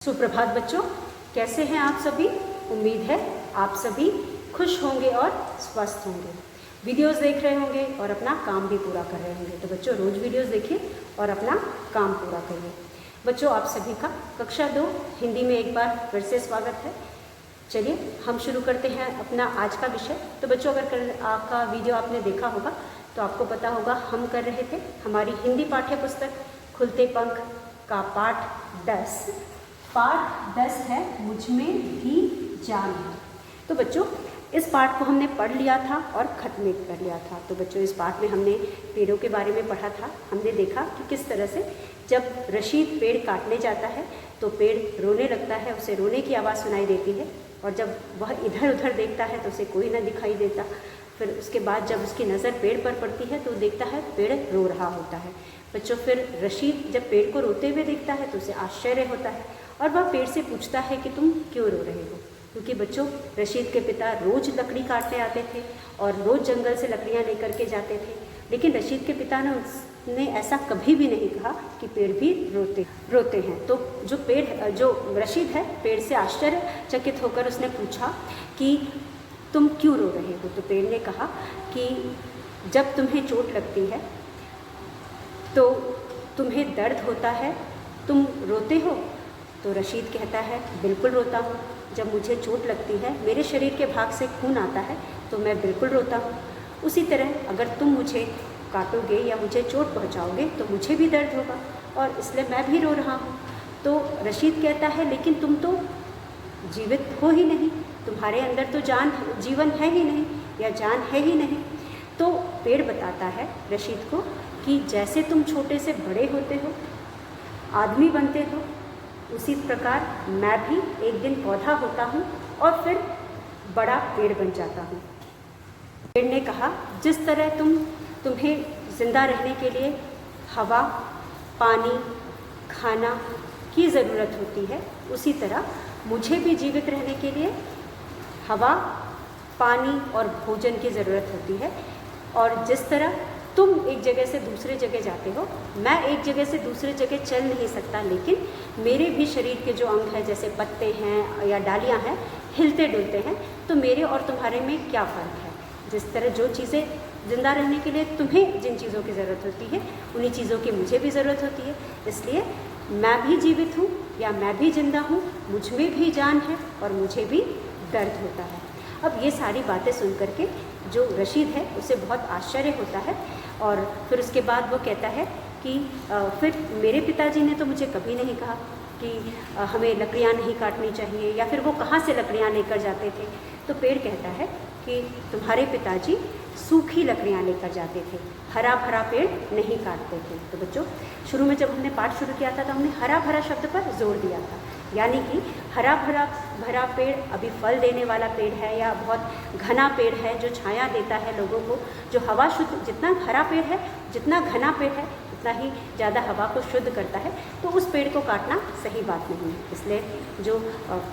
सुप्रभात बच्चों, कैसे हैं आप सभी। उम्मीद है आप सभी खुश होंगे और स्वस्थ होंगे। वीडियोस देख रहे होंगे और अपना काम भी पूरा कर रहे होंगे। तो बच्चों रोज़ वीडियोस देखिए और अपना काम पूरा करिए। बच्चों आप सभी का कक्षा 2 हिंदी में एक बार फिर से स्वागत है। चलिए हम शुरू करते हैं अपना आज का विषय। तो बच्चों अगर आपका वीडियो आपने देखा होगा तो आपको पता होगा हम कर रहे थे हमारी हिंदी पाठ्य पुस्तक खुलते पंख का पाठ 10। पाठ 10 है मुझमें भी जान है। तो बच्चों इस पाठ को हमने पढ़ लिया था और ख़त्म कर लिया था। तो बच्चों इस पाठ में हमने पेड़ों के बारे में पढ़ा था। हमने देखा कि किस तरह से जब रशीद पेड़ काटने जाता है तो पेड़ रोने लगता है, उसे रोने की आवाज़ सुनाई देती है और जब वह इधर उधर देखता है तो उसे कोई ना दिखाई देता। फिर उसके बाद जब उसकी नज़र पेड़ पर पड़ती है तो देखता है पेड़ रो रहा होता है। बच्चों फिर रशीद जब पेड़ को रोते हुए देखता है तो उसे आश्चर्य होता है और वह पेड़ से पूछता है कि तुम क्यों रो रहे हो। क्योंकि बच्चों रशीद के पिता रोज़ लकड़ी काटने आते थे और रोज़ जंगल से लकड़ियाँ लेकर के जाते थे, लेकिन रशीद के पिता ने ऐसा कभी भी नहीं कहा कि पेड़ भी रोते हैं। तो जो रशीद है पेड़ से आश्चर्यचकित होकर उसने पूछा कि तुम क्यों रो रहे हो। तो पेड़ ने कहा कि जब तुम्हें चोट लगती है तो तुम्हें दर्द होता है, तुम रोते हो। तो रशीद कहता है बिल्कुल रोता हूँ। जब मुझे चोट लगती है, मेरे शरीर के भाग से खून आता है तो मैं बिल्कुल रोता हूँ। उसी तरह अगर तुम मुझे काटोगे या मुझे चोट पहुँचाओगे तो मुझे भी दर्द होगा और इसलिए मैं भी रो रहा हूँ। तो रशीद कहता है लेकिन तुम तो जीवित हो ही नहीं, तुम्हारे अंदर तो जीवन है ही नहीं या जान है ही नहीं। तो पेड़ बताता है रशीद को कि जैसे तुम छोटे से बड़े होते हो, आदमी बनते हो, उसी प्रकार मैं भी एक दिन पौधा होता हूँ और फिर बड़ा पेड़ बन जाता हूँ। पेड़ ने कहा जिस तरह तुम्हें ज़िंदा रहने के लिए हवा, पानी, खाना की ज़रूरत होती है, उसी तरह मुझे भी जीवित रहने के लिए हवा, पानी और भोजन की ज़रूरत होती है। और जिस तरह तुम एक जगह से दूसरे जगह जाते हो, मैं एक जगह से दूसरे जगह चल नहीं सकता, लेकिन मेरे भी शरीर के जो अंग हैं जैसे पत्ते हैं या डालियां हैं हिलते डुलते हैं। तो मेरे और तुम्हारे में क्या फ़र्क है। जिस तरह जो चीज़ें ज़िंदा रहने के लिए तुम्हें जिन चीज़ों की ज़रूरत होती है उन्हीं चीज़ों की मुझे भी ज़रूरत होती है, इसलिए मैं भी जीवित हूँ या मैं भी जिंदा हूँ, मुझ में भी जान है और मुझे भी दर्द होता है। अब ये सारी बातें सुन करके जो रशीद है उसे बहुत आश्चर्य होता है और फिर उसके बाद वो कहता है कि फिर मेरे पिताजी ने तो मुझे कभी नहीं कहा कि हमें लकड़ियाँ नहीं काटनी चाहिए, या फिर वो कहाँ से लकड़ियाँ लेकर जाते थे। तो पेड़ कहता है कि तुम्हारे पिताजी सूखी लकड़ियाँ लेकर जाते थे, हरा भरा पेड़ नहीं काटते थे। तो बच्चों शुरू में जब हमने पाठ शुरू किया था तो हमने हरा भरा शब्द पर जोर दिया था, यानी कि हरा भरा पेड़ अभी फल देने वाला पेड़ है या बहुत घना पेड़ है जो छाया देता है लोगों को, जो हवा शुद्ध, जितना हरा पेड़ है, जितना घना पेड़ है उतना ही ज़्यादा हवा को शुद्ध करता है। तो उस पेड़ को काटना सही बात नहीं है, इसलिए जो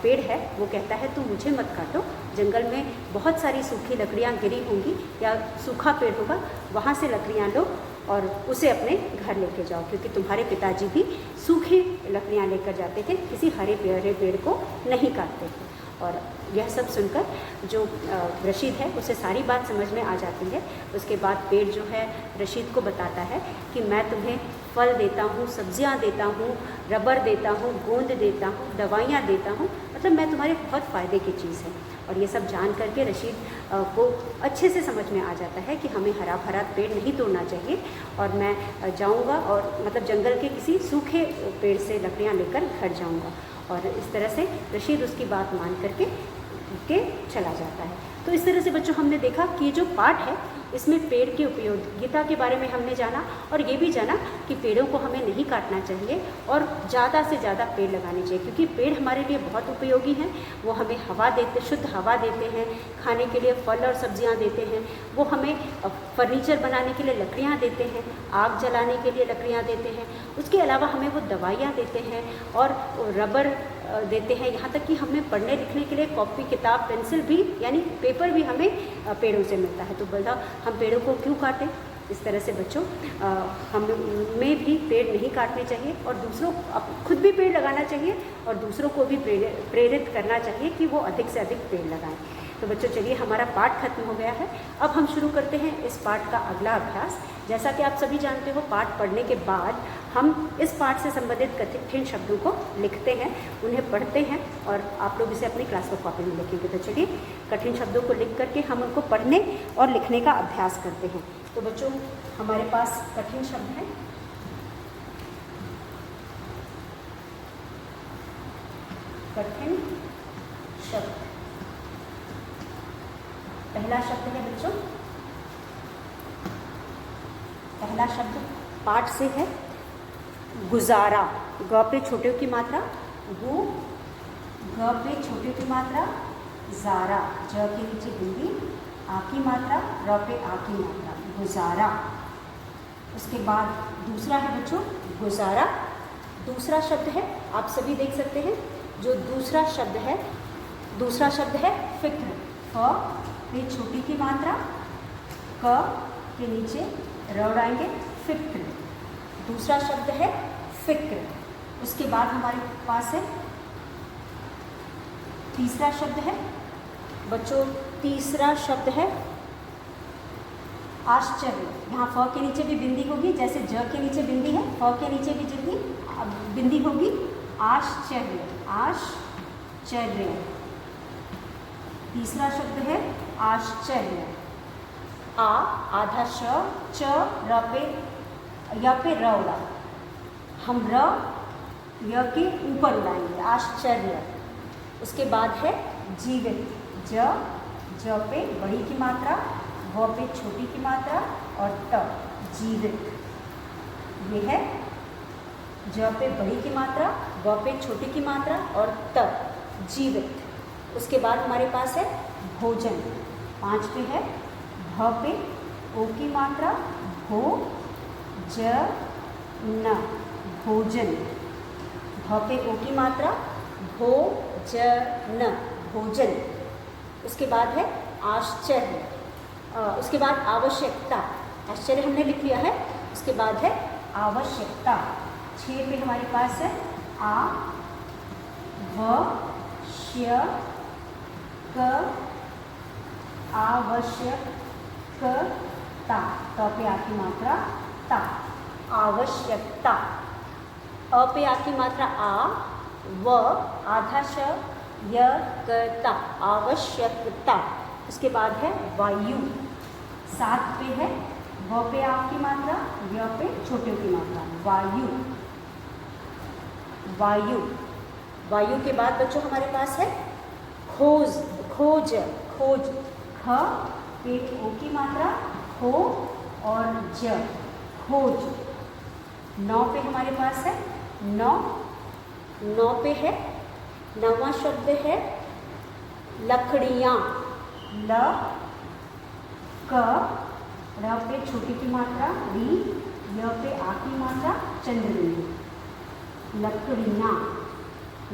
पेड़ है वो कहता है तुम मुझे मत काटो, जंगल में बहुत सारी सूखी लकड़ियाँ गिरी होंगी या सूखा पेड़ होगा, वहाँ से लकड़ियाँ लो और उसे अपने घर लेके जाओ, क्योंकि तुम्हारे पिताजी भी सूखी लकड़ियाँ लेकर जाते थे, किसी हरे पेड़ को नहीं काटते थे। और यह सब सुनकर जो रशीद है उसे सारी बात समझ में आ जाती है। उसके बाद पेड़ जो है रशीद को बताता है कि मैं तुम्हें फल देता हूँ, सब्जियाँ देता हूँ, रबर देता हूँ, गोंद देता हूँ, दवाइयाँ देता हूँ, मतलब मैं तुम्हारे बहुत फ़ायदे की चीज़ है। और ये सब जान करके रशीद को अच्छे से समझ में आ जाता है कि हमें हरा भरा पेड़ नहीं तोड़ना चाहिए और मैं जाऊंगा और मतलब जंगल के किसी सूखे पेड़ से लकड़ियाँ लेकर घर जाऊंगा। और इस तरह से रशीद उसकी बात मान करके चला जाता है। तो इस तरह से बच्चों हमने देखा कि जो पाठ है इसमें पेड़ की उपयोगिता के बारे में हमने जाना और ये भी जाना कि पेड़ों को हमें नहीं काटना चाहिए और ज़्यादा से ज़्यादा पेड़ लगाने चाहिए, क्योंकि पेड़ हमारे लिए बहुत उपयोगी हैं। वो हमें हवा देते, शुद्ध हवा देते हैं, खाने के लिए फल और सब्जियां देते हैं, वो हमें फर्नीचर बनाने के लिए लकड़ियां देते हैं, आग जलाने के लिए लकड़ियां देते हैं, उसके अलावा हमें वो दवाइयाँ देते हैं और रबर देते हैं, यहाँ तक कि हमें पढ़ने लिखने के लिए कॉपी, किताब, पेंसिल भी यानी पेपर भी हमें पेड़ों से मिलता है। तो बोला हम पेड़ों को क्यों काटें, इस तरह से बच्चों हमें भी पेड़ नहीं काटने चाहिए और दूसरों खुद भी पेड़ लगाना चाहिए और दूसरों को भी प्रेरित करना चाहिए कि वो अधिक से अधिक पेड़ लगाएं। तो बच्चों चलिए हमारा पाठ खत्म हो गया है। अब हम शुरू करते हैं इस पाठ का अगला अभ्यास। जैसा कि आप सभी जानते हो, पाठ पढ़ने के बाद हम इस पाठ से संबंधित कठिन शब्दों को लिखते हैं, उन्हें पढ़ते हैं और आप लोग इसे अपनी क्लास वर्क कॉपी में लिखेंगे। तो चलिए कठिन शब्दों को लिख करके हम उनको पढ़ने और लिखने का अभ्यास करते हैं। तो बच्चों हमारे पास कठिन शब्द हैं। कठिन शब्द, पहला शब्द है बच्चों, पहला शब्द पाठ से है गुजारा। ग पे छोटे की मात्रा गु, ग पे छोटे की मात्रा जारा, ज के नीचे बिंदी, आ की मात्रा, र पे आ की मात्रा, गुजारा। उसके बाद दूसरा है बच्चों गुजारा। दूसरा शब्द है, आप सभी देख सकते हैं, जो दूसरा शब्द है, दूसरा शब्द है फिक्र। फ पे छोटी की मात्रा, क के नीचे र उड़ाएंगे, फिक्र। दूसरा शब्द है फिक्र। उसके बाद हमारे पास है तीसरा शब्द है बच्चों, तीसरा शब्द है आश्चर्य। यहाँ फ के नीचे भी बिंदी होगी, जैसे ज के नीचे बिंदी है, फ के नीचे भी बिंदी होगी, आश्चर्य, आश्चर्य। तीसरा शब्द है आश्चर्य। आ आधा श, च र पे य पे र उड़ा, हम र य के ऊपर उड़ाएंगे, आश्चर्य। उसके बाद है जीवित। ज पे बड़ी की मात्रा, व पे छोटी की मात्रा और ट, जीवित। ये है ज पे बड़ी की मात्रा, व पे छोटी की मात्रा और त, जीवित। उसके बाद हमारे पास है भोजन। 5 पे है भ पे ओ की मात्रा, भो ज न, भोजन। भ पे ओ की मात्रा, भो ज न, भोजन। उसके बाद है आश्चर्य। उसके बाद आवश्यकता। आश्चर्य हमने लिख लिया है। उसके बाद है आवश्यकता। 6 पे हमारे पास है आ व श क, आवश्यकता। त पे आ की मात्रा ता, आवश्यकता। अ पे आ की मात्रा आ, व आधा श य क ता, आवश्यकता। उसके बाद है वायु। 7 पे है व पे आ की मात्रा, य पे छोटे की मात्रा, वायु, वायु। वायु के बाद बच्चों हमारे पास है खोज, खोज, खोज। ख पे ओ की मात्रा, खो और ज, खोज। 9 पे हमारे पास है नौ, 9 पे है 9वां शब्द है लकड़ियाँ। ल क, र पे छोटी की मात्रा री, य पे आ की मात्रा चंद्रबिंदु, लकड़ियाँ।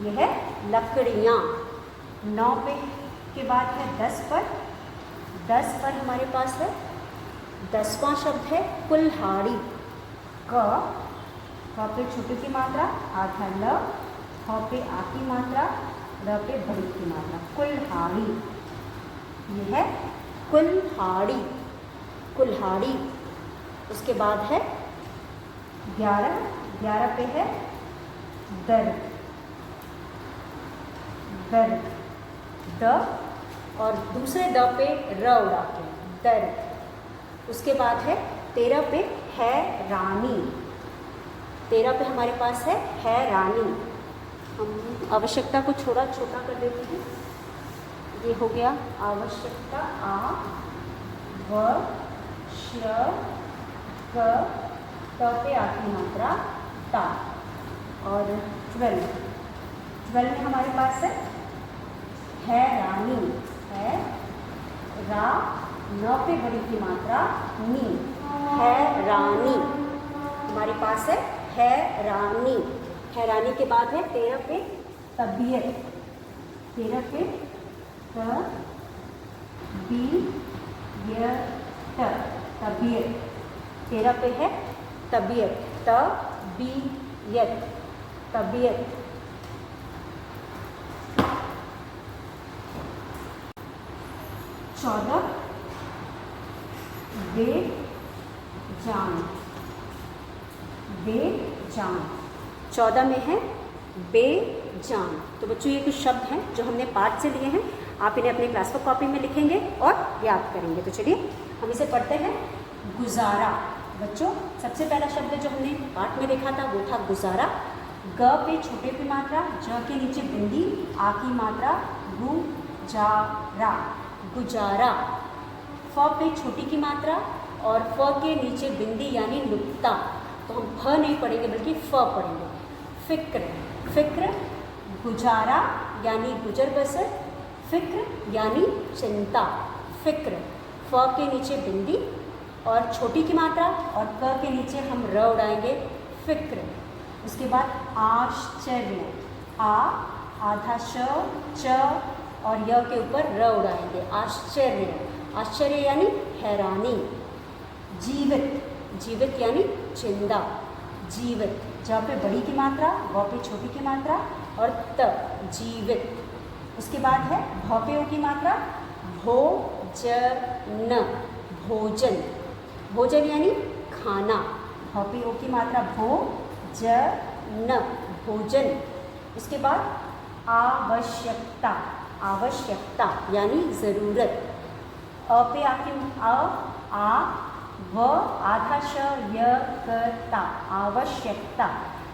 यह है लकड़ियाँ। 9 पे के बाद है 10 पर। 10 पर हमारे पास है 10वां शब्द है कुल्हाड़ी। क पे छोटी की मात्रा, आधा ल, ख पे आ की मात्रा, र पे बड़ी की मात्रा, कुल्हाड़ी। यह है कुल्हाड़ी, कुल्हाड़ी। उसके बाद है 11। 11 पे है दर्द, दर्द, द और दूसरे द पे र उड़ा के, दर्द। उसके बाद है 13 पे है रानी। 13 पे हमारे पास है रानी। हम आवश्यकता को छोटा कर देते हैं। ये हो गया आवश्यकता। आ व श क, त पे आ की मात्रा ता। और 12 में हमारे पास है रानी, है रा, न पे बड़ी की मात्रा नी, है रानी। हमारे पास है रानी। है रानी के बाद है 13 पे तबीयत। 13 पे तबीयत, तबीयत। 13 पे है तबीयत, तबीयत, तबीयत। 14 बेजान, बेजान। 14 में है बेजान। तो बच्चों ये कुछ शब्द हैं जो हमने पाठ से लिए हैं, आप इन्हें अपने क्लास वर्क कॉपी में लिखेंगे और याद करेंगे। तो चलिए हम इसे पढ़ते हैं। गुजारा। बच्चों सबसे पहला शब्द जो हमने पाठ में देखा था वो था गुजारा। ग पे छोटे की मात्रा, ज के नीचे बिंदी, आ की मात्रा, गुजारा, गुजारा। फ पे छोटी की मात्रा और फ के नीचे बिंदी यानी नुक्ता, तो हम फ नहीं पढ़ेंगे बल्कि फ पढ़ेंगे। फिक्र, फिक्र। गुजारा यानी गुजर बसर, फिक्र यानी चिंता, फिक्र। फ के नीचे बिंदी और छोटी की मात्रा और क के नीचे हम र उड़ाएंगे, फिक्र। उसके बाद आश्चर्य, आ आधा श, च और य के ऊपर र उड़ाएंगे, आश्चर्य, आश्चर्य यानी हैरानी। जीवित, जीवित यानी जिंदा, जीवित। ज पे बड़ी की मात्रा, व पे छोटी की मात्रा और त, जीवित। उसके बाद है भ पे ओ की मात्रा, भोजन, भोजन, भोजन यानी खाना, भ पे ओ की मात्रा, भोजन, भोजन। उसके बाद आवश्यकता, आवश्यकता यानी ज़रूरत। अ पे आ व आधा श य क ता, आवश्यकता।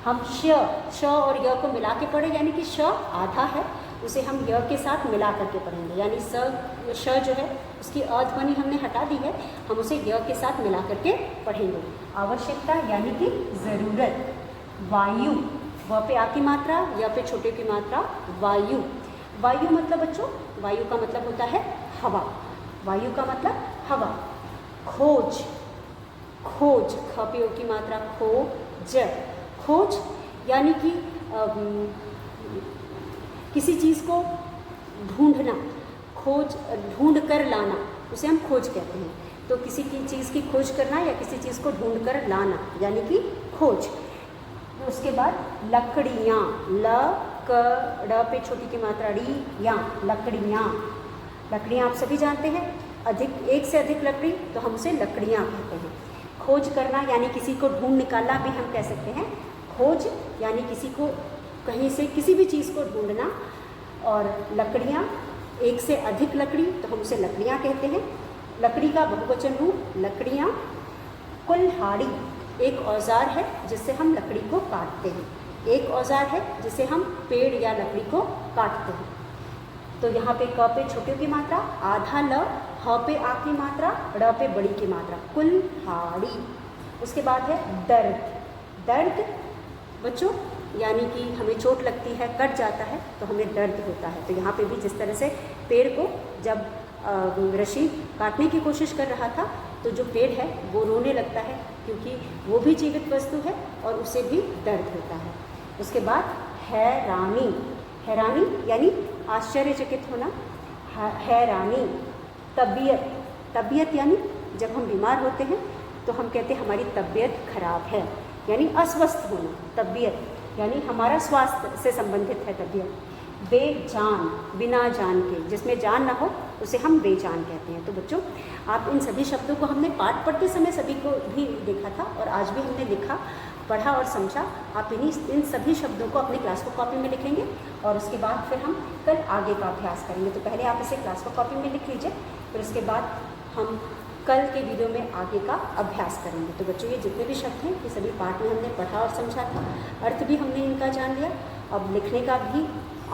हम श और य को मिला के पढ़े, यानी कि श आधा है उसे हम य के साथ मिला करके पढ़ेंगे, यानी श जो है उसकी अध्वनि हमने हटा दी है, हम उसे य के साथ मिला करके पढ़ेंगे। आवश्यकता यानी कि ज़रूरत। वायु, व पे आ की मात्रा, य पे छोटे की मात्रा, वायु। वायु मतलब बच्चों, वायु का मतलब होता है हवा, वायु का मतलब हवा। खोज, खोज, ख पे ओ की मात्रा, खोज, खोज यानी कि किसी चीज़ को ढूंढना, खोज, ढूंढ कर लाना, उसे हम खोज कहते हैं। तो किसी की चीज़ की खोज करना या किसी चीज़ को ढूंढ कर लाना यानी कि खोज। उसके बाद लकड़ियाँ, ल क ड़ पे छोटी की मात्रा, ड़ी या, लकड़ियाँ। लकड़ियाँ आप सभी जानते हैं, अधिक, एक से अधिक लकड़ी तो हम उसे लकड़ियाँ कहते हैं। खोज करना यानी किसी को ढूंढ निकालना भी हम कह सकते हैं। खोज यानी किसी को कहीं से किसी भी चीज़ को ढूंढना। और लकड़ियाँ, एक से अधिक लकड़ी तो हम उसे लकड़ियाँ कहते हैं। लकड़ी का बहुवचन रूप लकड़ियाँ। कुल्हाड़ी एक औजार है जिससे हम लकड़ी को काटते हैं, एक औजार है जिसे हम पेड़ या लकड़ी को काटते हैं। तो यहाँ पे क पे छोटे की मात्रा, आधा ल, ह पे आ की मात्रा, ड़ पे बड़ी की मात्रा, कुल्हाड़ी। उसके बाद है दर्द, दर्द बच्चों यानी कि हमें चोट लगती है, कट जाता है तो हमें दर्द होता है। तो यहाँ पे भी जिस तरह से पेड़ को जब ऋषि काटने की कोशिश कर रहा था तो जो पेड़ है वो रोने लगता है, क्योंकि वो भी जीवित वस्तु है और उसे भी दर्द होता है। उसके बाद हैरानी, हैरानी यानी आश्चर्यचकित होना, हैरानी। तबीयत, तबीयत यानी जब हम बीमार होते हैं तो हम कहते हैं हमारी तबीयत खराब है, यानी अस्वस्थ होना। तबीयत यानी हमारा स्वास्थ्य से संबंधित है तबीयत। बेजान, बिना जान के, जिसमें जान ना हो उसे हम बेजान कहते हैं। तो बच्चों आप इन सभी शब्दों को हमने पाठ पढ़ते समय सभी को भी देखा था और आज भी हमने लिखा, पढ़ा और समझा। आप इन सभी शब्दों को अपनी क्लास बुक कॉपी में लिखेंगे और उसके बाद फिर हम कल आगे का अभ्यास करेंगे। तो पहले आप इसे क्लास बुक कॉपी में लिख लीजिए, फिर उसके बाद हम कल के वीडियो में आगे का अभ्यास करेंगे। तो बच्चों ये जितने भी शब्द हैं ये सभी पाठ में हमने पढ़ा और समझा था, अर्थ भी हमने इनका जान लिया। अब लिखने का भी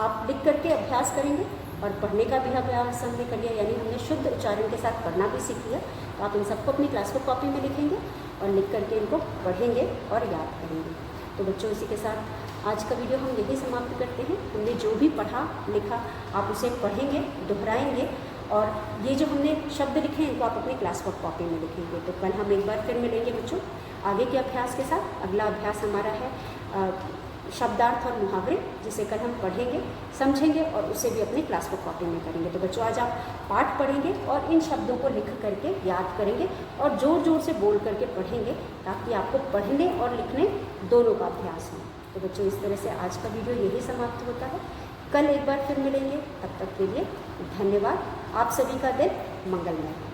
आप लिख करके अभ्यास करेंगे और पढ़ने का भी अभ्यास हमने कर लिया, यानी हमने शुद्ध उच्चारण के साथ पढ़ना भी सीख लिया। तो आप इन सबको अपनी क्लास बुक कॉपी में लिखेंगे और लिख करके इनको पढ़ेंगे और याद करेंगे। तो बच्चों इसी के साथ आज का वीडियो हम यही समाप्त करते हैं। हमने जो भी पढ़ा लिखा आप उसे पढ़ेंगे, दोहराएंगे और ये जो हमने शब्द लिखे हैं इनको आप अपनी क्लास बुक कॉपी में लिखेंगे। तो कल हम एक बार फिर मिलेंगे बच्चों आगे के अभ्यास के साथ। अगला अभ्यास हमारा है शब्दार्थ और मुहावरे, जिसे कल हम पढ़ेंगे, समझेंगे और उसे भी अपनी क्लास बुक कॉपी में करेंगे। तो बच्चों आज आप पाठ पढ़ेंगे और इन शब्दों को लिख करके याद करेंगे और ज़ोर ज़ोर से बोल करके पढ़ेंगे, ताकि आपको पढ़ने और लिखने दोनों का अभ्यास हो। तो बच्चों इस तरह से आज का वीडियो यही समाप्त होता है। कल एक बार फिर मिलेंगे, तब तक के लिए धन्यवाद। आप सभी का दिन मंगलमय हो।